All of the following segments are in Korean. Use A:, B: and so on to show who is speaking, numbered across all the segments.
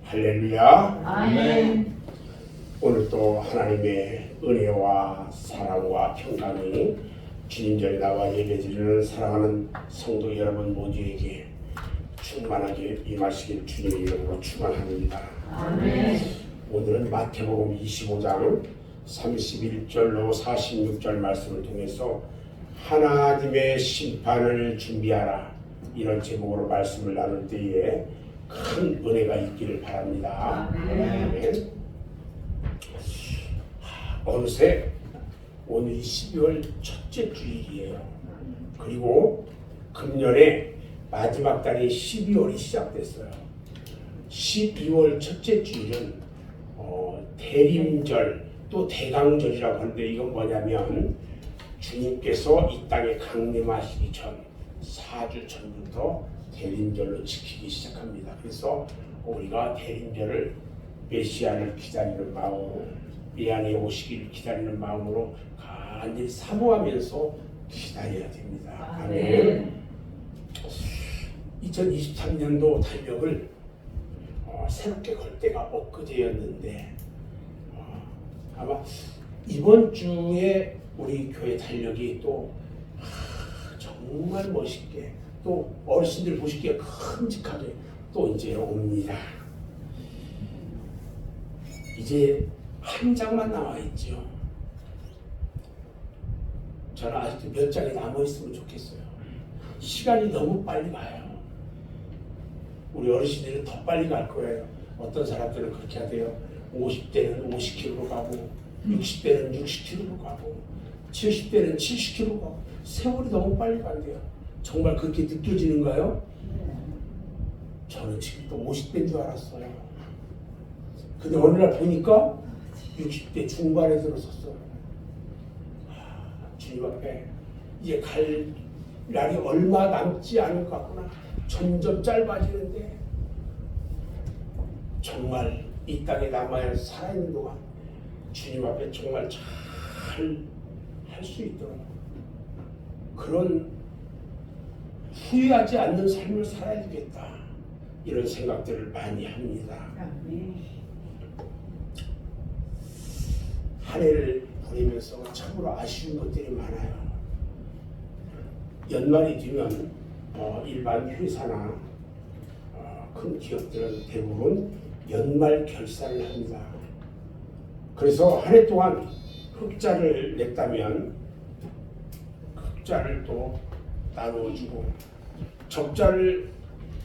A: 할렐루야.
B: 아멘.
A: 오늘 또 하나님의 은혜와 사랑과 평강이 주님전에 나와 예배드리는 사랑하는 성도 여러분 모두에게 충만하게 임하시길 주님의 이름으로 축원합니다.
B: 아멘.
A: 오늘은 마태복음 25장 31절로 46절 말씀을 통해서 하나님의 심판을 준비하라, 이런 제목으로 말씀을 나눌 때에 큰 은혜가 있기를 바랍니다. 아멘. 어느새 오늘이 12월 첫째 주일이에요. 그리고 금년에 마지막 달인 12월이 시작됐어요. 12월 첫째 주일은 대림절 또 대강절이라고 하는데, 이건 뭐냐면 주님께서 이 땅에 강림하시기 전 4주 전부터 대림절로 지키기 시작합니다. 그래서 우리가 대림절을 메시아를 기다리는 마음으로, 미안해 오시기를 기다리는 마음으로 간절히 사모하면서 기다려야 됩니다. 아멘. 2023년도 달력을 새롭게 걸 때가 엊그제였는데, 아마 이번 주에 우리 교회 달력이 또 정말 멋있게, 또 어르신들 보시기에 큼직하게 또 이제 옵니다. 이제 한 장만 나와 있죠. 저는 아직도 몇 장이 남아 있으면 좋겠어요. 시간이 너무 빨리 가요. 우리 어르신들은 더 빨리 갈 거예요. 어떤 사람들은 그렇게 하대요. 50대는 50km로 가고, 60대는 60km로 가고, 70대는 70km로 가고. 세월이 너무 빨리 간대요. 정말 그렇게 느껴지는가요? 저는 지금 또 50대인 줄 알았어요. 근데 어느 날 보니까 60대 중반에 들어섰어요. 주님 앞에 이제 갈 날이 얼마 남지 않은 것 같구나. 점점 짧아지는데, 정말 이 땅에 남아야 살아있는 동안 주님 앞에 정말 잘 할 수 있도록, 그런 후회하지 않는 삶을 살아야 되겠다, 이런 생각들을 많이 합니다. 한 해를 보내면서 참으로 아쉬운 것들이 많아요. 연말이 되면 일반 회사나 큰 기업들은 대부분 연말 결산을 합니다. 그래서 한 해 동안 흑자를 냈다면 흑자를 또 나누어주고, 적자를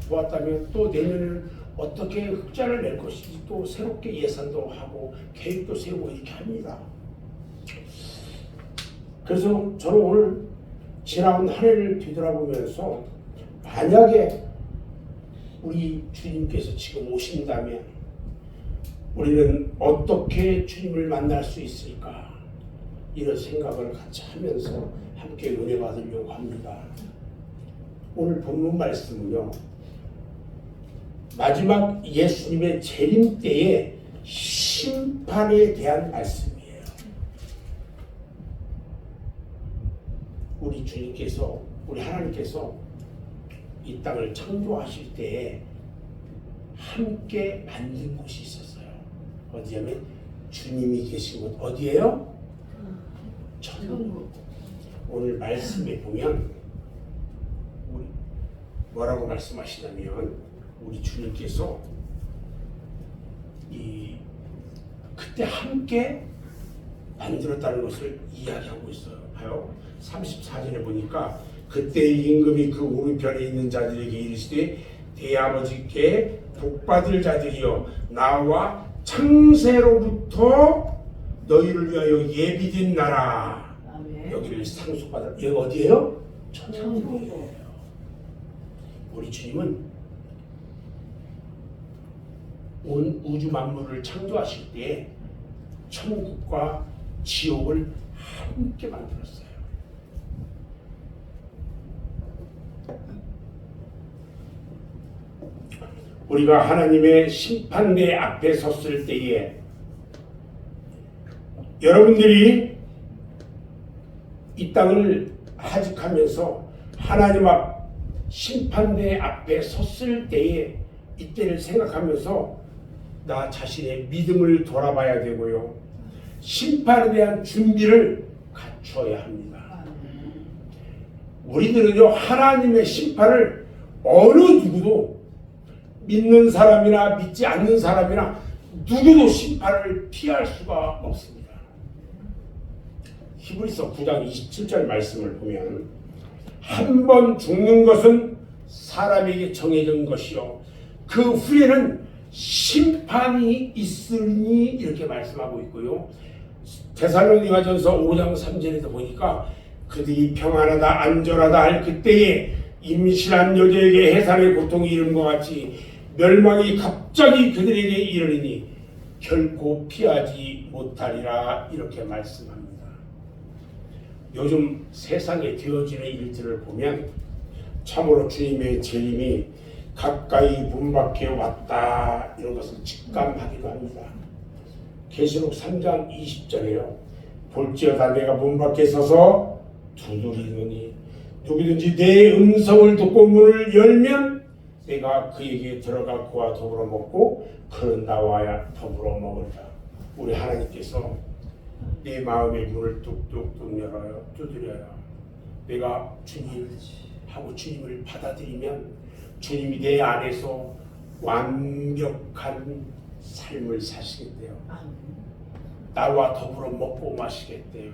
A: 보았다면 또 내년에는 어떻게 흑자를 낼 것인지 또 새롭게 예산도 하고 계획도 세우고 이렇게 합니다. 그래서 저는 오늘 지나온 한 해를 뒤돌아보면서, 만약에 우리 주님께서 지금 오신다면 우리는 어떻게 주님을 만날 수 있을까, 이런 생각을 같이 하면서 함께 은혜 받으려고 합니다. 오늘 본문 말씀은요, 마지막 예수님의 재림 때의 심판에 대한 말씀이에요. 우리 주님께서, 우리 하나님께서 이 땅을 창조하실 때에 함께 만든 곳이 있었어요. 어디냐면 주님이 계신 곳. 어디예요? 천국. 오늘 말씀에 보면 우리 뭐라고 말씀하시냐면, 우리 주님께서 그때 함께 만들었다는 것을 이야기하고 있어요. 봐요. 34절에 보니까, 그때 임금이 그 오른편에 있는 자들에게 이르시되, 대아버지께 복받을 자들이여, 나와 창세로부터 너희를 위하여 예비된 나라. 아멘. 여기를 상속받아. 여기 어디예요? 천국이에요. 우리 주님은 온 우주 만물을 창조하실 때 천국과 지옥을 함께 만들었어요. 우리가 하나님의 심판대 앞에 섰을 때에, 여러분들이 이 땅을 하직하면서 하나님 앞 심판대 앞에 섰을 때에, 이때를 생각하면서 나 자신의 믿음을 돌아봐야 되고요. 심판에 대한 준비를 갖춰야 합니다. 우리들은요, 하나님의 심판을 어느 누구도 믿는 사람이나 믿지 않는 사람이나 누구도 심판을 피할 수가 없습니다. 히브리서 9장 27절 말씀을 보면 한 번 죽는 것은 사람에게 정해진 것이요 그 후에는 심판이 있으니 이렇게 말씀하고 있고요. 데살로니가전서 5장 3절에도 보니까 그들이 평안하다 안전하다 할 그때에 임신한 여자에게 해산의 고통이 이른 것 같이 멸망이 갑자기 그들에게 이르리니 결코 피하지 못하리라 이렇게 말씀합니다. 요즘 세상에 되어지는 일들을 보면 참으로 주님의 재림이 가까이 문밖에 왔다 이런 것을 직감하기도 합니다. 계시록 3장 20절에요. 볼지어다 내가 문밖에 서서 두드리노니 누구든지 내 음성을 듣고 문을 열면 내가 그에게 들어가 그와 더불어 먹고 그는 나와 더불어 먹으리라. 우리 하나님께서 내 마음의 문을 뚝뚝뚝 열어요. 두드려요. 내가 주님하고 주님을 받아들이면 주님이 내 안에서 완벽한 삶을 사시겠대요. 나와 더불어 먹고 마시겠대요.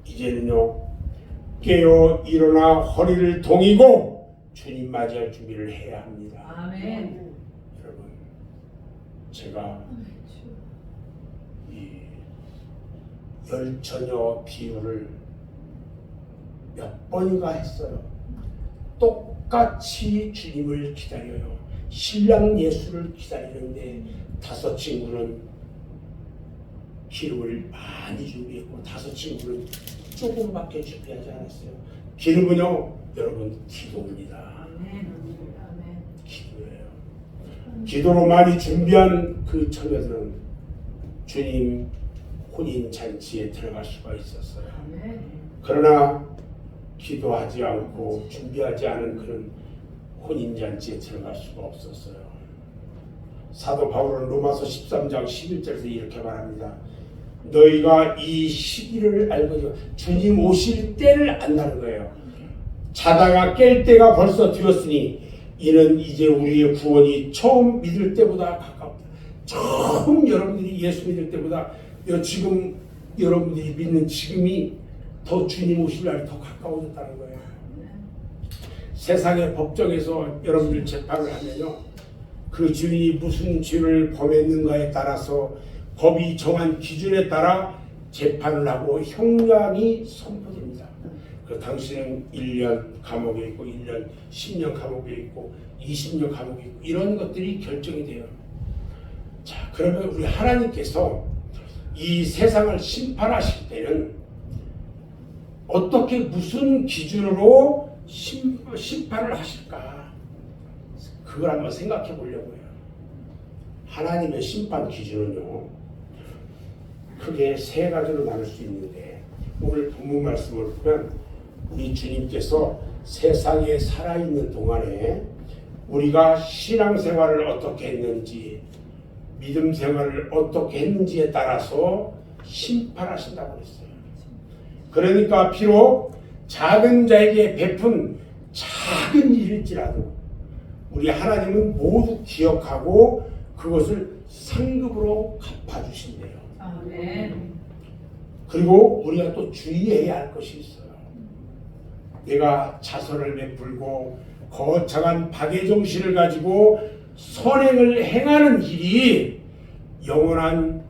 A: 이제는요, 깨어 일어나 허리를 동이고 주님 맞이할 준비를 해야 합니다.
B: 아멘.
A: 여러분, 제가 이 열처녀 비유를 몇 번인가 했어요. 똑같이 주님을 기다려요. 신랑 예수를 기다리는데 5 친구는 기름을 많이 준비했고 5 친구는 조금밖에 준비하지 않았어요. 기름은요, 여러분 기도입니다. 기도예요. 기도로 많이 준비한 그 처녀들은 주님 혼인 잔치에 들어갈 수가 있었어요. 그러나 기도하지 않고 준비하지 않은 그런 혼인 잔치에 들어갈 수가 없었어요. 사도 바울은 로마서 13장 11절에서 이렇게 말합니다. 너희가 이 시기를 알고 주님 오실 때를 안다는 거예요. 자다가 깰 때가 벌써 되었으니 이는 이제 우리의 구원이 처음 믿을 때보다 가깝다. 처음 여러분들이 예수 믿을 때보다 지금 여러분들이 믿는 지금이 더 주님 오실 날이 더 가까워졌다는 거예요. 세상의 법정에서 여러분들 재판을 하면요, 그 주인이 무슨 죄를 범했는가에 따라서 법이 정한 기준에 따라 재판을 하고 형량이 선포됩니다. 그 당신은 1년 감옥에 있고 1년 10년 감옥에 있고 20년 감옥에 있고 이런 것들이 결정이 돼요. 자, 그러면 우리 하나님께서 이 세상을 심판하실 때는 어떻게 무슨 기준으로 심판을 하실까? 그걸 한번 생각해 보려고 해요. 하나님의 심판 기준은요, 크게 3가지로 나눌 수 있는데 오늘 본문 말씀을 보면 우리 주님께서 세상에 살아있는 동안에 우리가 신앙생활을 어떻게 했는지 믿음 생활을 어떻게 했는지에 따라서 심판하신다고 했어요. 그러니까 비록 작은 자에게 베푼 작은 일일지라도 우리 하나님은 모두 기억하고 그것을 상급으로 갚아주신대요.
B: 아멘.
A: 그리고 우리가 또 주의해야 할 것이 있어요. 내가 자선을 베풀고 거창한 박애정신을 가지고 선행을 행하는 일이 영원한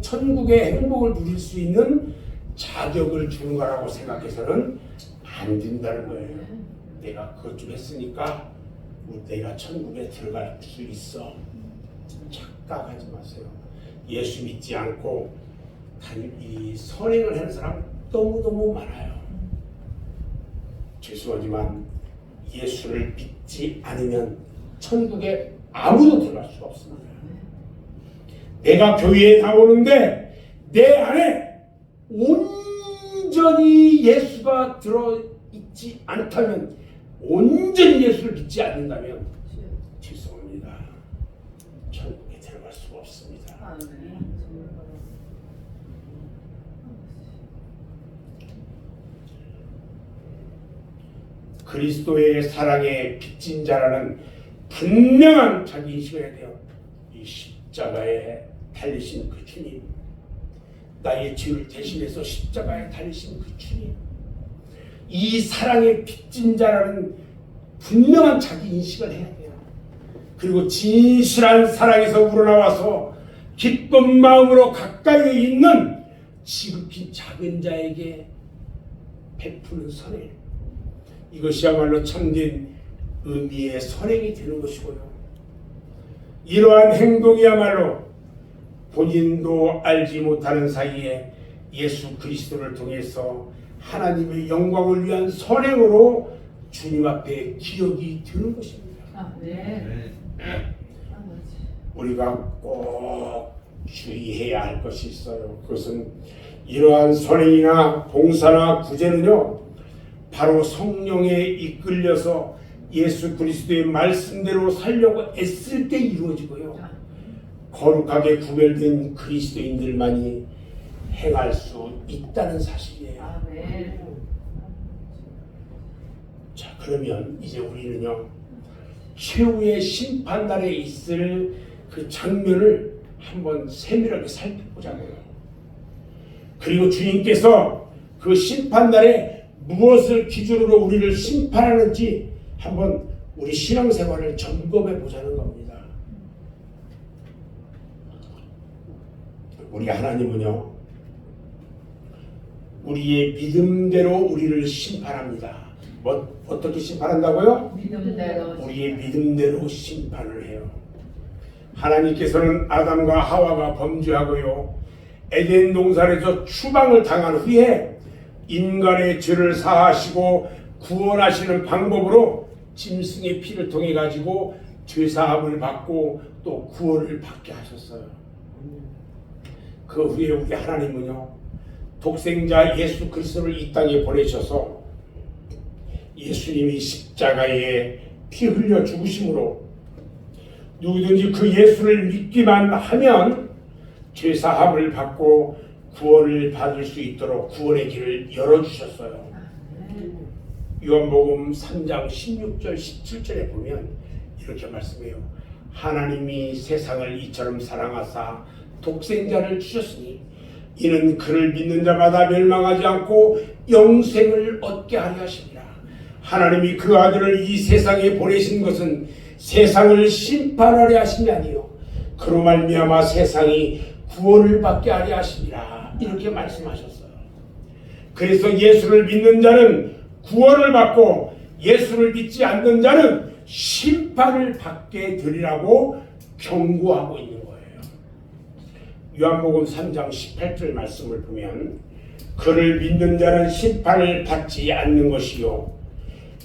A: 천국의 행복을 누릴 수 있는 자격을 주는 거라고 생각해서는 안 된다는 거예요. 내가 그것 좀 했으니까 내가 천국에 들어갈 수 있어. 착각하지 마세요. 예수 믿지 않고 이 선행을 하는 사람 너무너무 많아요. 죄송하지만 예수를 믿지 않으면 천국에 아무도 들어갈 수가 없습니다. 내가 교회에 나오는데 내 안에 온전히 예수가 들어있지 않다면, 온전히 예수를 믿지 않는다면 죄송합니다. 들어갈 수가 없습니다.
B: 아멘.
A: 그리스도의 사랑에 빚진 자라는 분명한 자기 인식을 해야 돼요. 이 십자가에 달리신 그 주님, 나의 죄를 대신해서 십자가에 달리신 그 주님, 이 사랑에 빚진 자라는 분명한 자기 인식을 해야 돼요. 그리고 진실한 사랑에서 우러나와서 기쁜 마음으로 가까이 있는 지극히 작은 자에게 베푸는 선행, 이것이야말로 참된 의미의 선행이 되는 것이고요. 이러한 행동이야말로 본인도 알지 못하는 사이에 예수 그리스도를 통해서 하나님의 영광을 위한 선행으로 주님 앞에 기억이 되는 것입니다.
B: 아멘.
A: 우리가 꼭 주의해야 할 것이 있어요. 그것은 이러한 선행이나 봉사나 구제는요, 바로 성령에 이끌려서 예수 그리스도의 말씀대로 살려고 애쓸 때 이루어지고요, 거룩하게 구별된 그리스도인들만이 행할 수 있다는 사실이에요.
B: 아멘.
A: 자, 그러면 이제 우리는요, 최후의 심판날에 있을 그 장면을 한번 세밀하게 살펴보자고요. 그리고 주님께서 그 심판날에 무엇을 기준으로 우리를 심판하는지 한번 우리 신앙생활을 점검해 보자는 겁니다. 우리 하나님은요, 우리의 믿음대로 우리를 심판합니다. 어떻게 심판한다고요?
B: 믿음대로.
A: 우리의 믿음대로 심판을 해요. 하나님께서는 아담과 하와가 범죄하고요, 에덴 동산에서 추방을 당한 후에 인간의 죄를 사하시고 구원하시는 방법으로 짐승의 피를 통해 가지고 죄사함을 받고 또 구원을 받게 하셨어요. 그 후에 우리 하나님은요, 독생자 예수 그리스도를 이 땅에 보내셔서 예수님이 십자가에 피 흘려 죽으심으로 누구든지 그 예수를 믿기만 하면 죄사함을 받고 구원을 받을 수 있도록 구원의 길을 열어주셨어요. 요한복음 3장 16절 17절에 보면 이렇게 말씀해요. 하나님이 세상을 이처럼 사랑하사 독생자를 주셨으니 이는 그를 믿는 자마다 멸망하지 않고 영생을 얻게 하려 하십니다. 하나님이 그 아들을 이 세상에 보내신 것은 세상을 심판하려 하심이 아니요 그로 말미암아 세상이 구원을 받게 하려 하심이라, 이렇게 말씀하셨어요. 그래서 예수를 믿는 자는 구원을 받고 예수를 믿지 않는 자는 심판을 받게 되리라고 경고하고 있는 거예요. 요한복음 3장 18절 말씀을 보면 그를 믿는 자는 심판을 받지 않는 것이요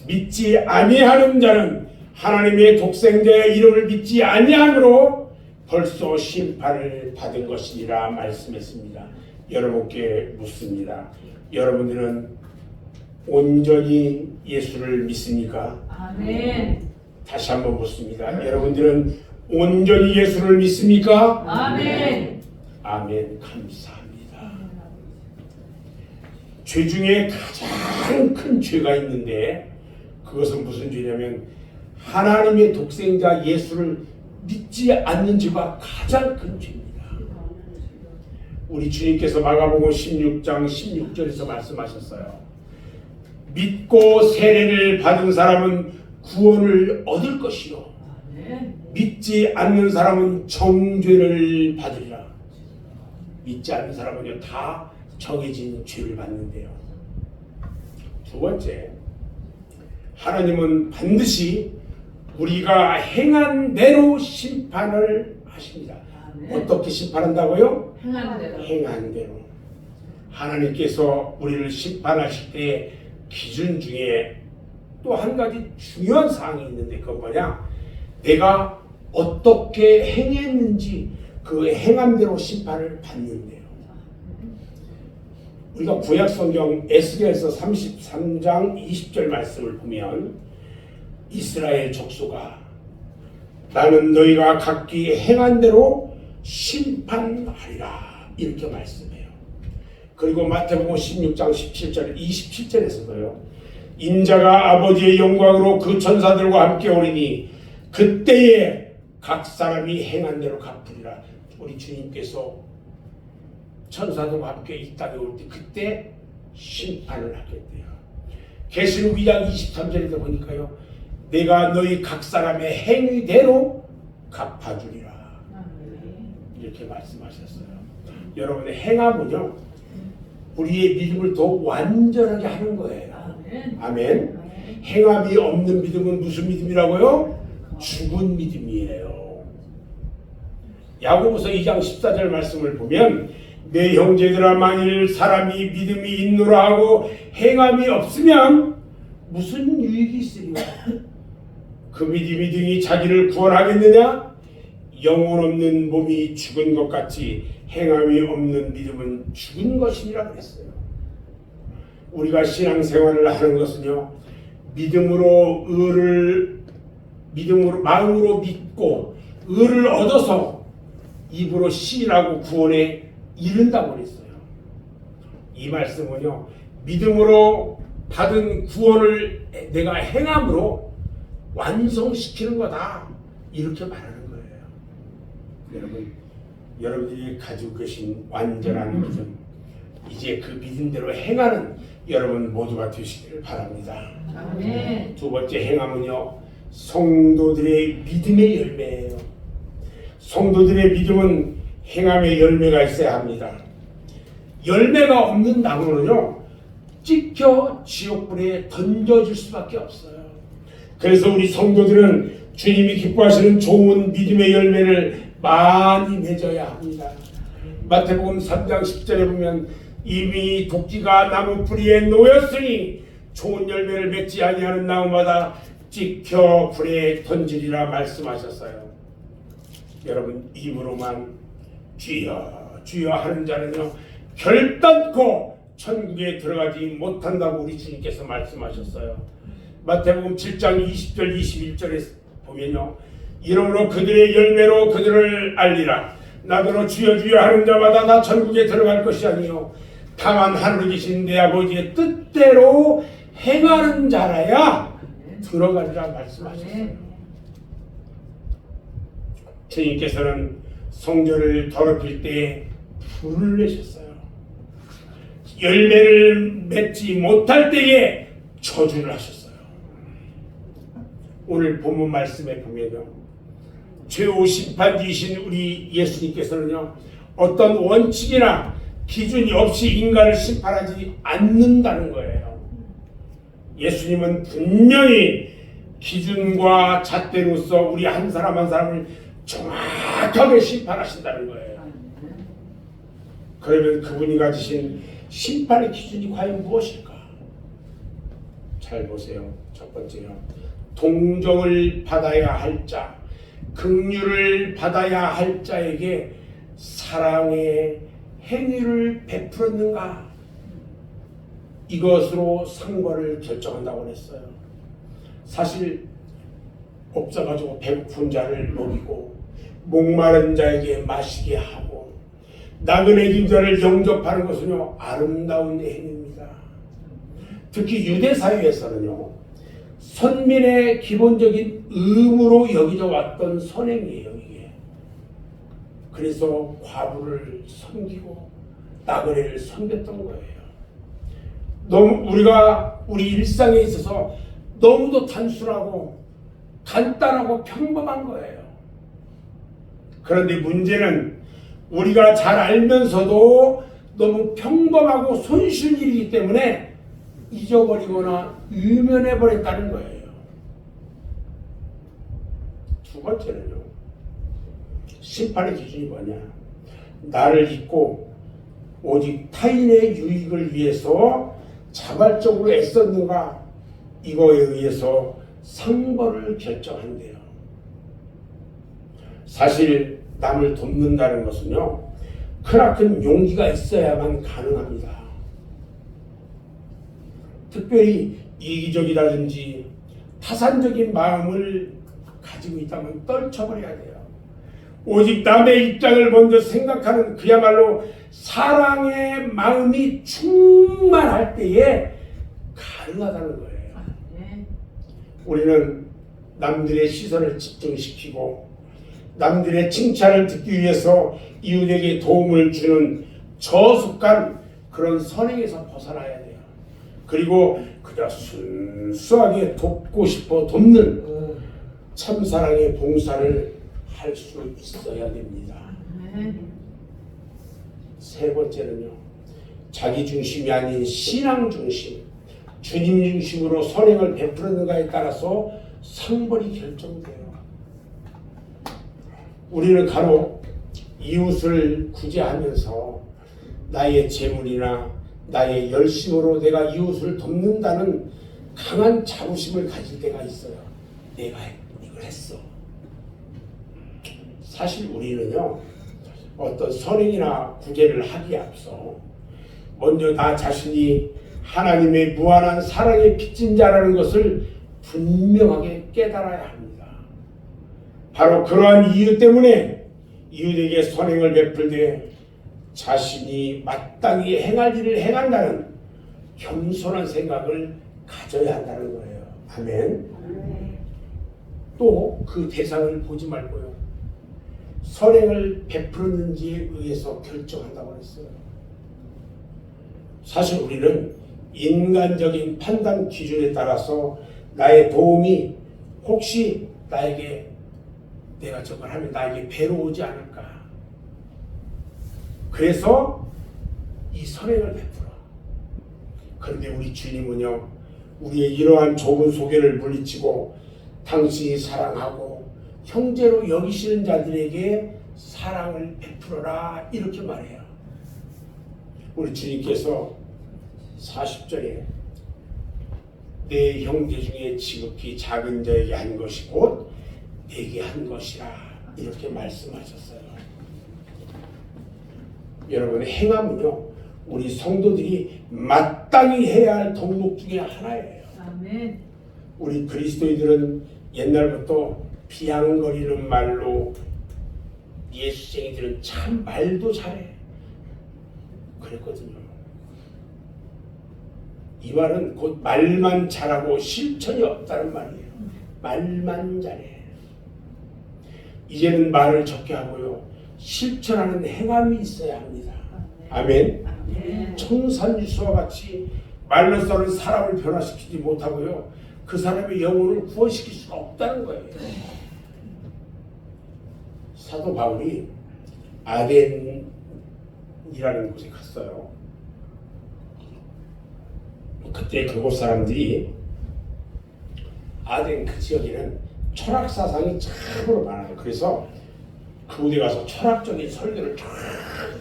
A: 믿지 아니하는 자는 하나님의 독생자의 이름을 믿지 아니함으로 벌써 심판을 받은 것이니라 말씀했습니다. 여러분께 묻습니다. 여러분들은 온전히 예수를 믿습니까?
B: 아멘.
A: 다시 한번 묻습니다. 여러분들은 온전히 예수를 믿습니까?
B: 아멘.
A: 아멘. 감사합니다. 죄 중에 가장 큰 죄가 있는데 그것은 무슨 죄냐면 하나님의 독생자 예수를 믿지 않는 죄가 가장 큰 죄입니다. 우리 주님께서 마가복음 16장 16절에서 말씀하셨어요. 믿고 세례를 받은 사람은 구원을 얻을 것이요 믿지 않는 사람은 정죄를 받으리라. 믿지 않는 사람은요 다 정해진 죄를 받는데요. 두 번째, 하나님은 반드시 우리가 행한 대로 심판을 하십니다. 어떻게 심판한다고요?
B: 행한 대로.
A: 행한 대로. 하나님께서 우리를 심판하실 때 기준 중에 또 한 가지 중요한 사항이 있는데 그건 뭐냐? 내가 어떻게 행했는지 그 행한 대로 심판을 받는데요. 우리가 구약성경 에스겔서 33장 20절 말씀을 보면 이스라엘 족속아 나는 너희가 각기 행한 대로 심판하리라 이렇게 말씀해요. 그리고 마태복음 16장 17절 27절에서도요. 인자가 아버지의 영광으로 그 천사들과 함께 오리니 그때에 각 사람이 행한 대로 갚으리라. 우리 주님께서 천사들과 함께 이 땅에 올 때 그때 심판을 하겠대요. 계시록 2장 23절에도 보니까요. 내가 너희 각 사람의 행위대로 갚아주리라. 이렇게 말씀하셨어요. 여러분의 행함은요. 우리의 믿음을 더 완전하게 하는 거예요. 아멘. 행함이 없는 믿음은 무슨 믿음이라고요? 죽은 믿음이에요. 야고보서 2장 14절 말씀을 보면 내 형제들아 만일 사람이 믿음이 있노라 하고 행함이 없으면 무슨 유익이 있으리까? 그 믿음이 등이 자기를 구원하겠느냐? 영혼 없는 몸이 죽은 것 같이 행함이 없는 믿음은 죽은 것이니라 그랬어요. 우리가 신앙생활을 하는 것은요. 믿음으로 마음으로 믿고 의를 얻어서 입으로 시인하고 구원에 이른다고 그랬어요. 이 말씀은요. 믿음으로 받은 구원을 내가 행함으로 완성시키는 거다. 이렇게 말하는 거예요. 여러분들이 가지고 계신 완전한 믿음, 이제 그 믿음대로 행하는 여러분 모두가 되시기를 바랍니다.
B: 아멘.
A: 두 번째 행함은요. 성도들의 믿음의 열매예요. 성도들의 믿음은 행함의 열매가 있어야 합니다. 열매가 없는 나무는요. 찍혀 지옥불에 던져질 수밖에 없어요. 그래서 우리 성도들은 주님이 기뻐하시는 좋은 믿음의 열매를 많이 맺어야 합니다. 마태복음 3장 10절에 보면 이미 도끼가 나무 뿌리에 놓였으니 좋은 열매를 맺지 아니하는 나무마다 찍혀 불에 던지리라 말씀하셨어요. 여러분 입으로만 주여 주여 하는 자는요 결단코 천국에 들어가지 못한다고 우리 주님께서 말씀하셨어요. 마태복음 7장 20절 21절에 보면요. 이러므로 그들의 열매로 그들을 알리라. 나더러 주여 주여 하는 자마다 나 천국에 들어갈 것이 아니요 다만 하늘에 계신 내 아버지의 뜻대로 행하는 자라야 들어가리라 말씀하셨어요. 주님께서는 성전을 더럽힐 때 불을 내셨어요. 열매를 맺지 못할 때에 저주를 하셨어요. 오늘 본문 말씀에 보면요. 최후 심판지이신 우리 예수님께서는요. 어떤 원칙이나 기준이 없이 인간을 심판하지 않는다는 거예요. 예수님은 분명히 기준과 잣대로서 우리 한 사람 한 사람을 정확하게 심판하신다는 거예요. 그러면 그분이 가지신 심판의 기준이 과연 무엇일까? 잘 보세요. 첫 번째요. 동정을 받아야 할 자, 긍휼을 받아야 할 자에게 사랑의 행위를 베풀었는가? 이것으로 상관을 결정한다고 했어요. 사실 없어가지고 배고픈 자를 먹이고 목마른 자에게 마시게 하고 나그네진 자를 영접하는 것은요 아름다운 행위입니다. 특히 유대 사회에서는요 선민의 기본적인 의무로 여기져 왔던 선행이에요. 이게 그래서 과부를 섬기고 나그네를 섬겼던 거예요. 너무 우리가 우리 일상에 있어서 너무도 단순하고 간단하고 평범한 거예요. 그런데 문제는 우리가 잘 알면서도 너무 평범하고 손쉬운 일이기 때문에 잊어버리거나 유면해버렸다는 거예요. 두 번째는요. 심판의 기준이 뭐냐. 나를 잊고 오직 타인의 유익을 위해서 자발적으로 애썼는가 이거에 의해서 상벌을 결정한대요. 사실 남을 돕는다는 것은요 크나큰 용기가 있어야만 가능합니다. 특별히 이기적이라든지 타산적인 마음을 가진 가지고 있다면 떨쳐버려야 돼요. 오직 남의 입장을 먼저 생각하는 그야말로 사랑의 마음이 충만할 때에 가능하다는 거예요.
B: 아멘.
A: 우리는 남들의 시선을 집중시키고 남들의 칭찬을 듣기 위해서 이웃에게 도움을 주는 저속한 그런 선행에서 벗어나야 돼요. 그리고 그저 순수하게 돕고 싶어 돕는 참사랑의 봉사를 할 수 있어야 됩니다.
B: 아멘.
A: 세 번째는요, 자기 중심이 아닌 신앙 중심, 주님 중심으로 선행을 베푸는가에 따라서 성벌이 결정돼요. 우리는 간혹 이웃을 구제하면서 나의 재물이나 나의 열심으로 내가 이웃을 돕는다는 강한 자부심을 가질 때가 있어요. 내가 이걸 했어. 사실 우리는요, 어떤 선행이나 구제를 하기에 앞서 먼저 나 자신이 하나님의 무한한 사랑의 빚진 자라는 것을 분명하게 깨달아야 합니다. 바로 그러한 이유 때문에 이웃에게 선행을 베풀 때 자신이 마땅히 행할 일을 행한다는 겸손한 생각을 가져야 한다는 거예요. 아멘. 또 그 대상을 보지 말고요, 선행을 베풀었는지에 의해서 결정한다고 했어요. 사실 우리는 인간적인 판단 기준에 따라서 나의 도움이 혹시 나에게 내가 저걸 하면 나에게 배로 오지 않을까. 그래서 이 선행을 베풀어. 그런데 우리 주님은요, 우리의 이러한 좁은 소견을 물리치고 당신이 사랑하고 형제로 여기시는 자들에게 사랑을 베풀어라 이렇게 말해요. 우리 주님께서 40절에 내 형제 중에 지극히 작은 자에게 한 것이 곧 내게 한 것이라 이렇게 말씀하셨어요. 여러분, 행함은요, 우리 성도들이 마땅히 해야 할 덕목 중에 하나예요.
B: 아멘.
A: 우리 그리스도인들은 옛날부터 비양거리는 말로, 예수쟁이들은 참 말도 잘해 그랬거든요. 이 말은 곧 말만 잘하고 실천이 없다는 말이에요. 말만 잘해. 이제는 말을 적게 하고요, 실천하는 행함이 있어야 합니다. 아멘.
B: 아멘.
A: 청산유수와 같이 말로서는 사람을 변화시키지 못하고요, 그 사람의 영혼을 구원시킬 수가 없다는 거예요. 사도 바울이 아덴이라는 곳에 갔어요. 그때 그곳 사람들이, 아덴 그 지역에는 철학 사상이 참으로 많아요. 그래서 그곳에 가서 철학적인 설교를 쫙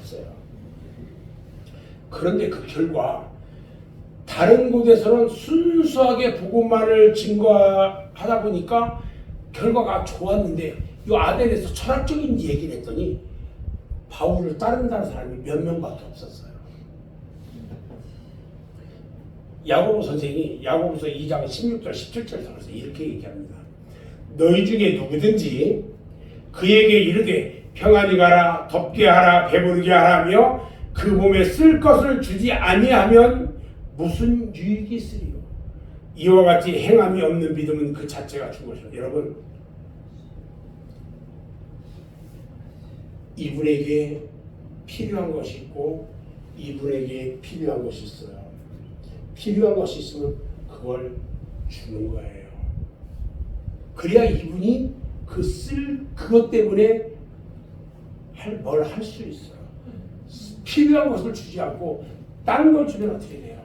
A: 했어요. 그런데 그 결과 다른 곳에서는 순수하게 복음만을 증거하다 보니까 결과가 좋았는데, 이 아덴에서 철학적인 얘기를 했더니 바울을 따른다는 사람이 몇 명밖에 없었어요. 야고보 선생이 야고보서 2장 16절 17절에서 이렇게 얘기합니다. 너희 중에 누구든지 그에게 이르되 평안히 가라, 덥게 하라, 배부르게 하라며 그 몸에 쓸 것을 주지 아니하면 무슨 유익이 있으리요. 이와 같이 행함이 없는 믿음은 그 자체가 죽으시오. 여러분, 이분에게 필요한 것이 있고 이분에게 필요한 것이 있어요. 필요한 것이 있으면 그걸 주는 거예요. 그래야 이분이 그것 때문에 뭘 할 수 있어요. 필요한 것을 주지 않고 딴 걸 주면 어떻게 돼요?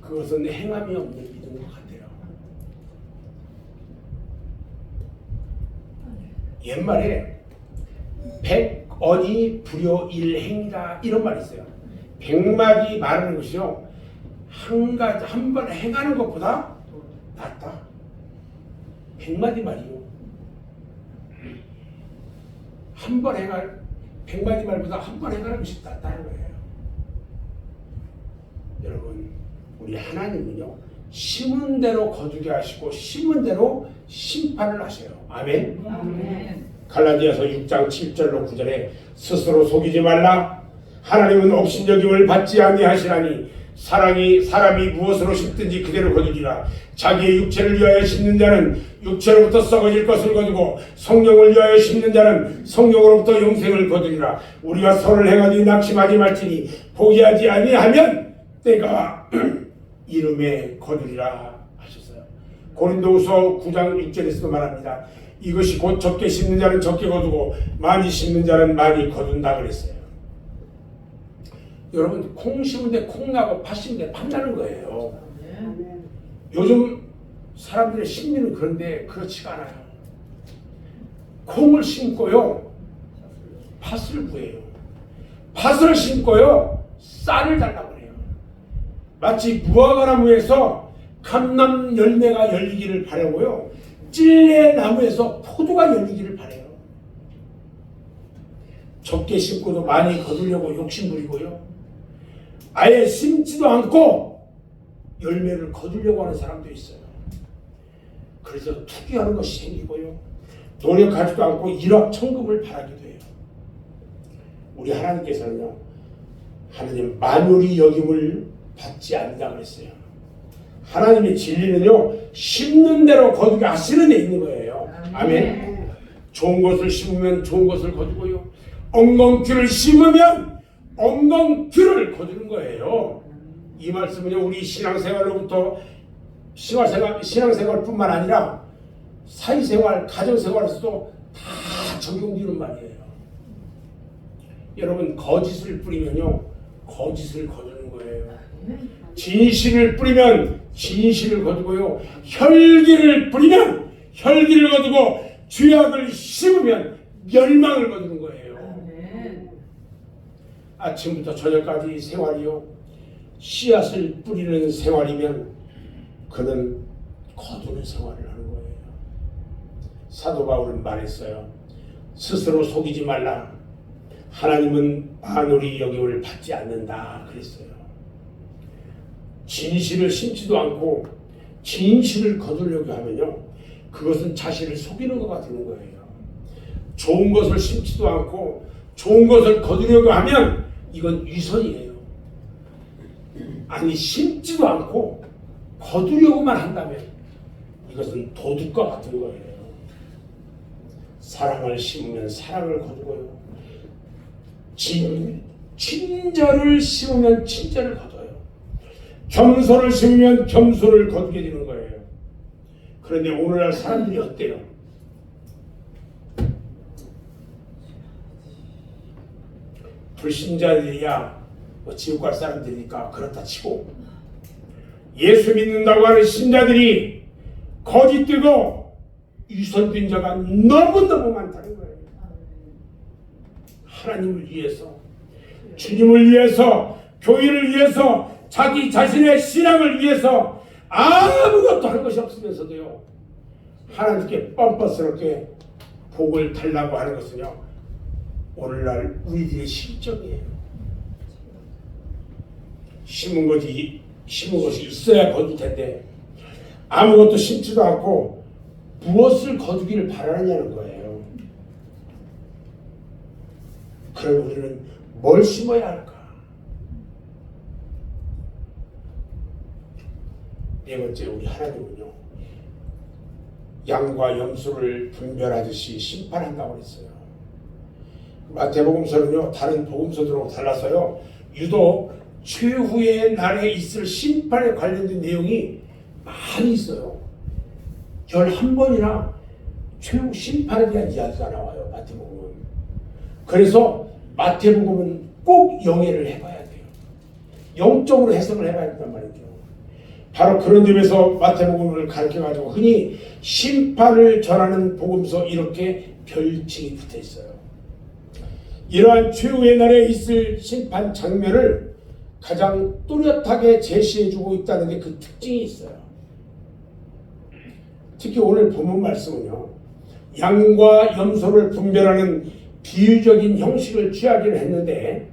A: 그것은 행함이 없는 믿음 것 같아요. 옛말에 100언이 불효일행이다 이런 말이 있어요. 100마디 말하는 것이요, 한 번 행하는 것보다 낫다. 100마디 말이요, 한 번 행할 100마디 말보다 한 번 행하는 것이 낫다는 거예요. 여러분, 우리 하나님은요, 심은 대로 거두게 하시고 심은 대로 심판을 하세요. 아멘.
B: 아멘.
A: 갈라디아서 6장 7절로 9절에 스스로 속이지 말라. 하나님은 업신여김을 받지 아니하시나니 사람이 무엇으로 심든지 그대로 거두리라. 자기의 육체를 위하여 심는 자는 육체로부터 썩어질 것을 거두고 성령을 위하여 심는 자는 성령으로부터 영생을 거두리라. 우리가 선을 행하니 낙심하지 말지니 포기하지 아니하면 때가 이름에 거두리라 하셨어요. 고린도후서 9장 6절에서도 말합니다. 이것이 곧 적게 심는 자는 적게 거두고 많이 심는 자는 많이 거둔다 그랬어요. 여러분, 콩 심은데 콩 나고 팥 심은데 팥 나는 거예요. 요즘 사람들의 심리는 그런데 그렇지가 않아요. 콩을 심고요, 팥을 구해요. 팥을 심고요, 쌀을 달라고 해요. 마치 무화과나무에서 감람 열매가 열리기를 바라고요, 찔레나무에서 포도가 열리기를 바라요. 적게 심고도 많이 거두려고 욕심부리고요, 아예 심지도 않고 열매를 거두려고 하는 사람도 있어요. 그래서 투기하는 것이 생기고요, 노력하지도 않고 일확천금을 바라기도 해요. 우리 하나님께서는요, 하나님 만유리 여김을 받지 않는다 그랬어요. 하나님의 진리는요, 심는 대로 거두게 하시는 데 있는 거예요. 아멘. 좋은 것을 심으면 좋은 것을 거두고요, 엉겅퀴를 심으면 엉겅퀴를 거두는 거예요. 이 말씀은요, 우리 신앙생활로부터 신앙생활뿐만 아니라 사회생활, 가정생활에서도 다 적용되는 말이에요. 여러분, 거짓을 뿌리면요, 거짓을 거두는 거예요. 진실을 뿌리면 진실을 거두고요, 혈기를 뿌리면 혈기를 거두고 죄악을 심으면 멸망을 거두는 거예요. 아침부터 저녁까지 생활이요, 씨앗을 뿌리는 생활이면 그는 거두는 생활을 하는 거예요. 사도 바울은 말했어요. 스스로 속이지 말라. 하나님은 만유리 여김을 받지 않는다 그랬어요. 진실을 심지도 않고 진실을 거두려고 하면요, 그것은 자신을 속이는 것가 되는 거예요. 좋은 것을 심지도 않고 좋은 것을 거두려고 하면 이건 위선이에요. 아니, 심지도 않고 거두려고만 한다면 이것은 도둑과 같은 거예요. 사랑을 심으면 사랑을 거두고요, 친절을 심으면 친절을 거둬요. 겸손을 심으면 겸손을 거두게 되는 거예요. 그런데 오늘날 사람들이 어때요? 불신자들이야 뭐 지옥 갈 사람들이니까 그렇다 치고, 예수 믿는다고 하는 신자들이 거짓되고 유선된 자가 너무너무 많다는 거예요. 하나님을 위해서, 주님을 위해서, 교회를 위해서, 자기 자신의 신앙을 위해서 아무것도 할 것이 없으면서도요, 하나님께 뻔뻔스럽게 복을 달라고 하는 것은요, 오늘날 우리들의 실정이에요. 심은 것이 있어야 거둘 텐데 아무것도 심지도 않고 무엇을 거두기를 바라느냐는 거예요. 그럼 우리는 뭘 심어야 할까? 네 번째, 우리 하나님은요, 양과 염소를 분별하듯이 심판한다고 했어요. 마태복음서는요, 다른 복음서들하고 달라서요, 유독 최후의 날에 있을 심판에 관련된 내용이 많이 있어요. 11번이나 최후 심판에 대한 이야기가 나와요, 마태복음은. 그래서 마태복음은 꼭 영해를 해봐야 돼요. 영적으로 해석을 해봐야 된단 말이죠. 바로 그런 점에서 마태복음을 가르쳐가지고 흔히 심판을 전하는 복음서 이렇게 별칭이 붙어 있어요. 이러한 최후의 날에 있을 심판 장면을 가장 또렷하게 제시해주고 있다는 게 그 특징이 있어요. 특히 오늘 본문 말씀은요, 양과 염소를 분별하는 비유적인 형식을 취하기는 했는데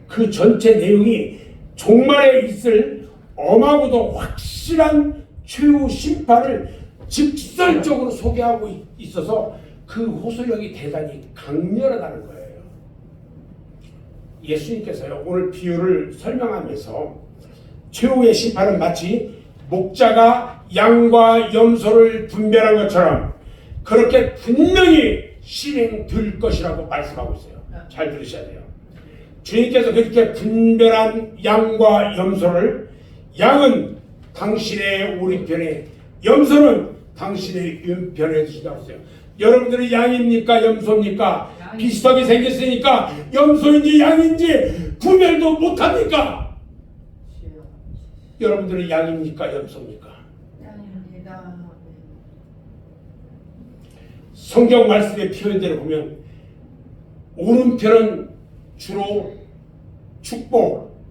A: 그 전체 내용이 종말에 있을 엄하고도 확실한 최후 심판을 직설적으로 소개하고 있어서 그 호소력이 대단히 강렬하다는 거예요. 예수님께서요, 오늘 비유를 설명하면서 최후의 심판은 마치 목자가 양과 염소를 분별한 것처럼 그렇게 분명히 실행될 것이라고 말씀하고 있어요. 잘 들으셔야 돼요. 주님께서 그렇게 분별한 양과 염소를, 양은 당신의 오른편에, 염소는 당신의 왼편에 두신다고 했어요. 여러분들은 양입니까 염소입니까? 비슷하게 생겼으니까 염소인지 양인지 구별도 못합니까? 여러분들은 양입니까 염소입니까?
B: 양입니다.
A: 성경 말씀의 표현대로 보면 오른편은 주로 축복,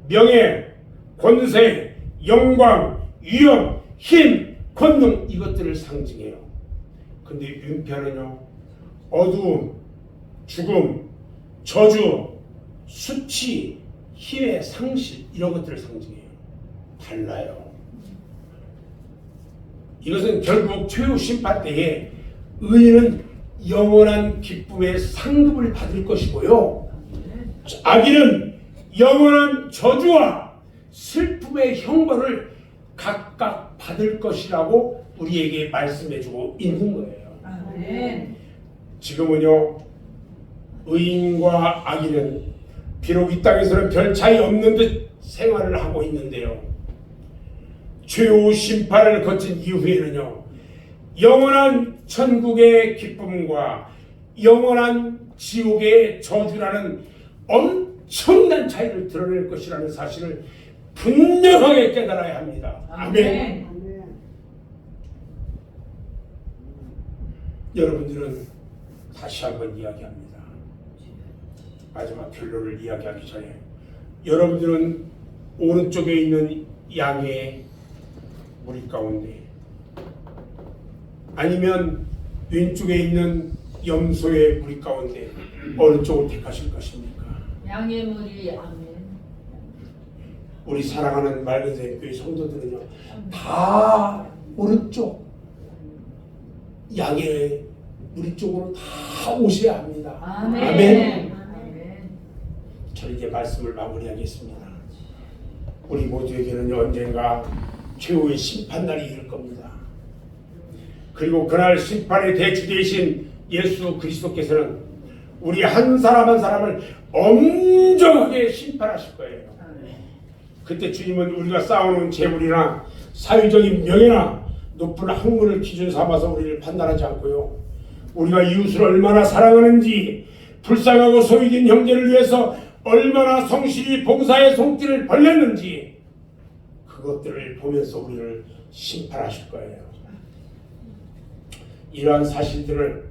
A: 명예, 권세, 영광, 위엄, 힘, 권능 이것들을 상징해요. 근데 왼편은요, 어두움, 죽음, 저주, 수치, 힘의 상실 이런 것들을 상징해요. 달라요. 이것은 결국 최후 심판 때에 의인은 영원한 기쁨의 상급을 받을 것이고요, 악인은 영원한 저주와 슬픔의 형벌을 각각 받을 것이라고 우리에게 말씀해주고 있는 거예요.
B: 아멘.
A: 지금은요, 의인과 악인은 비록 이 땅에서는 별 차이 없는 듯 생활을 하고 있는데요, 최후 심판을 거친 이후에는요, 영원한 천국의 기쁨과 영원한 지옥의 저주라는 엄청난 차이를 드러낼 것이라는 사실을 분명하게 깨달아야 합니다. 아멘. 여러분들은 다시 한번 이야기합니다. 마지막 결론을 이야기하기 전에 여러분들은 오른쪽에 있는 양의 무리 가운데, 아니면 왼쪽에 있는 염소의 무리 가운데 어느 쪽을 택하실 것입니까?
B: 양의 무리. 아멘.
A: 우리 사랑하는 맑은 교회 성도들은요, 다 오른쪽 양의 무리 쪽으로 다 오셔야 합니다.
B: 아멘.
A: 아멘.
B: 아멘.
A: 저는 이제 말씀을 마무리하겠습니다. 우리 모두에게는 언젠가 최후의 심판날이 이를 겁니다. 그리고 그날 심판의 대주 되신 예수 그리스도께서는 우리 한 사람 한 사람을 엄정하게 심판하실 거예요. 그때 주님은 우리가 쌓아놓은 재물이나 사회적인 명예나 높은 학문을 기준 삼아서 우리를 판단하지 않고요, 우리가 이웃을 얼마나 사랑하는지, 불쌍하고 소외된 형제를 위해서 얼마나 성실히 봉사의 손길을 벌렸는지 그것들을 보면서 우리를 심판하실 거예요. 이러한 사실들을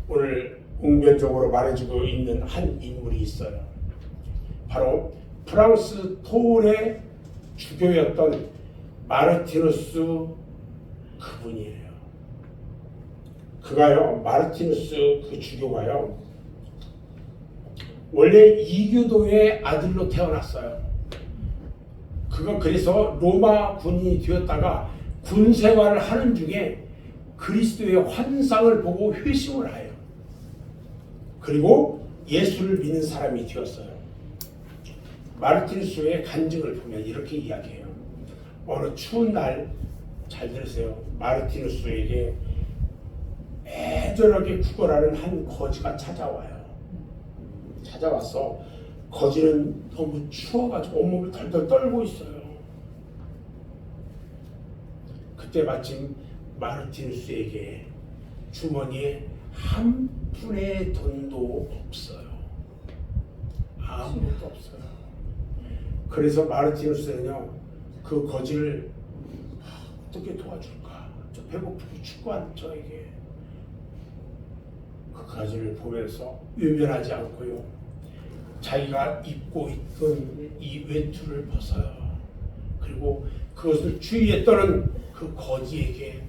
A: 오늘 웅변적으로 말해주고 있는 한 인물이 있어요. 바로 프랑스 토울의 주교였던 마르티누스 그분이에요. 그가요, 마르티누스 그 주교가요, 원래 이교도의 아들로 태어났어요. 그가 그래서 로마 군인이 되었다가 군 생활을 하는 중에 그리스도의 환상을 보고 회심을 해요. 그리고 예수를 믿는 사람이 되었어요. 마르티누스의 간증을 보면 이렇게 이야기해요. 어느 추운 날, 잘 들으세요, 마르티누스에게 애절하게 구걸하는 한 거지가 찾아와요. 찾아와서 거지는 너무 추워가지고 온몸을 덜덜 떨고 있어요. 그때 마침 마르티누스에게 주머니에 한 푼의 돈도 없어요. 아무것도 없어요. 그래서 마르티누스는요, 그 거지를 어떻게 도와줄까? 저 배고프고 춥고 저에게. 그 거지를 보면서 외면하지 않고요, 자기가 입고 있던 이 외투를 벗어요. 그리고 그것을 주위에 떠는 그 거지에게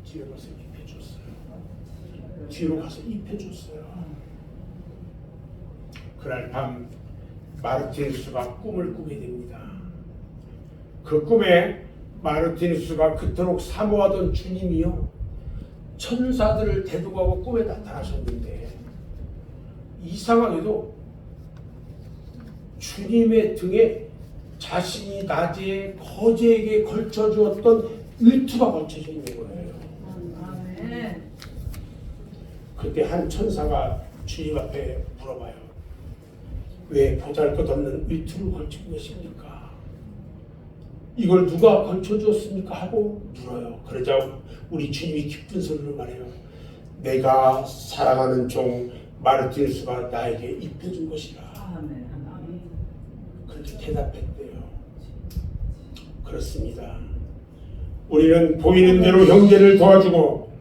A: 뒤로 가서 입혀줬어요. 뒤로 가서 입혀줬어요. 그날 밤 마르티누스가 꿈을 꾸게 됩니다. 그 꿈에 마르티누스가 그토록 사모하던 주님이요 천사들을 대동하고 꿈에 나타나셨는데 이상하게도 주님의 등에 자신이 낮에 거제에게 걸쳐주었던 일투가 걸쳐져 있는 거예요.
B: 아멘.
A: 그때 한 천사가 주님 앞에 물어봐요. 왜 보잘것없는 일투를 걸치고 계십니까? 이걸 누가 걸쳐주었습니까? 하고 물어요. 그러자 우리 주님이 기쁜 소리로 말해요. 내가 사랑하는 종 마르티누스가 나에게 입혀준 것이라.
B: 아멘.
A: 그렇게 대답했대요. 그렇습니다. 우리는 보이는 대로 형제를 도와주고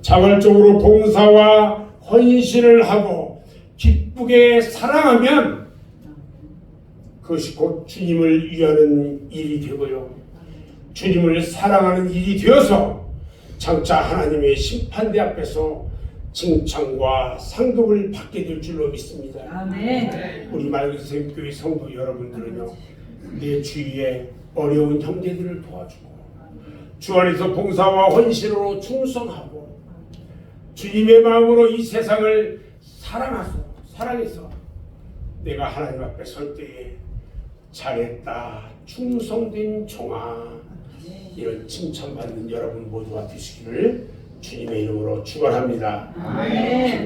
A: 자발적으로 봉사와 헌신을 하고 기쁘게 사랑하면 그것이 곧 주님을 위하는 일이 되고요. 주님을 사랑하는 일이 되어서 장차 하나님의 심판대 앞에서 칭찬과 상급을 받게 될 줄로 믿습니다.
B: 아멘.
A: 우리 말씀교회 성도 여러분들은요, 내 주위에 어려운 형제들을 도와주고 주 안에서 봉사와 헌신으로 충성하고 주님의 마음으로 이 세상을 사랑해서 내가 하나님 앞에 설 때에 잘했다, 충성된 종아, 이런 칭찬받는 여러분 모두가 되시기를 주님의 이름으로 축원합니다.
B: 아멘.